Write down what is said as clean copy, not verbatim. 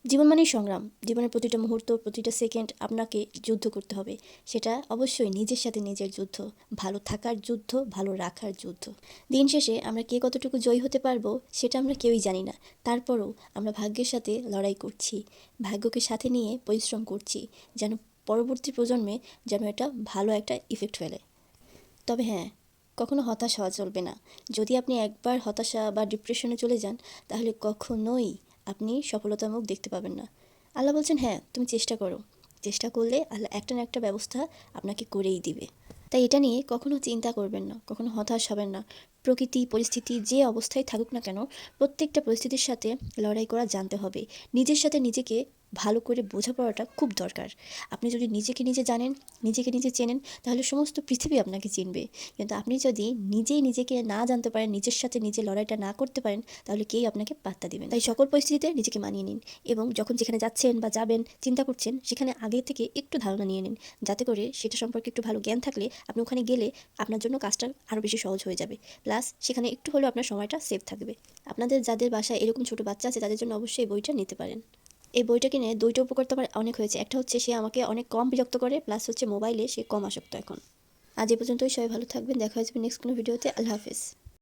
জীবন মানেই সংগ্রাম। জীবনের প্রতিটা মুহূর্ত, প্রতিটা সেকেন্ড আপনাকে যুদ্ধ করতে হবে। সেটা অবশ্যই নিজের সাথে নিজের যুদ্ধ, ভালো থাকার যুদ্ধ, ভালো রাখার যুদ্ধ। দিন শেষে আমরা কে কতটুকু জয়ী হতে পারবো সেটা আমরা কেউই জানি না। তারপরও আমরা ভাগ্যের সাথে লড়াই করছি, ভাগ্যকে সাথে নিয়ে পরিশ্রম করছি, যেন পরবর্তী প্রজন্মে যেন এটা ভালো একটা ইফেক্ট ফেলে। তবে হ্যাঁ, কখনো হতাশ হওয়া চলবে না। যদি আপনি একবার হতাশা বা ডিপ্রেশনে চলে যান, তাহলে কখনোই আপনি সফলতার মুখ দেখতে পাবেন না। আল্লাহ বলছেন, হ্যাঁ, তুমি চেষ্টা করো। চেষ্টা করলে আল্লাহ একটা না একটা ব্যবস্থা আপনাকে করেই দিবে। তাই এটা নিয়ে কখনো চিন্তা করবেন না, কখনো হতাশ হবেন না। প্রকৃতি, পরিস্থিতি যে অবস্থায় থাকুক না কেন, প্রত্যেকটা পরিস্থিতির সাথে লড়াই করা জানতে হবে। নিজের সাথে নিজেকে ভালো করে বোঝাপড়াটা খুব দরকার। আপনি যদি নিজেকে নিজে জানেন, নিজেকে নিজে চেনেন, তাহলে সমস্ত পৃথিবী আপনাকে চিনবে। কিন্তু আপনি যদি নিজেই নিজেকে না জানতে পারেন, নিজের সাথে নিজে লড়াইটা না করতে পারেন, তাহলে কেউই আপনাকে পাত্তা দিবেন না। তাই সকল পরিস্থিতিতে নিজেকে মানিয়ে নিন এবং যখন যেখানে যাচ্ছেন বা যাবেন, চিন্তা করছেন, সেখানে আগে থেকে একটু ধারণা নিয়ে নিন। যাতে করে সেটা সম্পর্কে একটু ভালো জ্ঞান থাকলে আপনি ওখানে গেলে আপনার জন্য কাজটা আরও বেশি সহজ হয়ে যাবে। প্লাস সেখানে একটু হলেও আপনার সময়টা সেভ থাকবে। আপনাদের যাদের বাসায় এরকম ছোট বাচ্চা আছে, তাদের জন্য অবশ্যই এই বইটা নিতে পারেন। এই বইটা কিনে ২টা উপকার তো আমার অনেক হয়েছে। একটা হচ্ছে সে আমাকে অনেক কম বিরক্ত করে, প্লাস হচ্ছে মোবাইলে সে কম আসক্ত এখন। আজ এ পর্যন্তই, সবাই ভালো থাকবেন। দেখা হয়ে যাবে নেক্সট কোনো ভিডিওতে। আল্লাহ হাফেজ।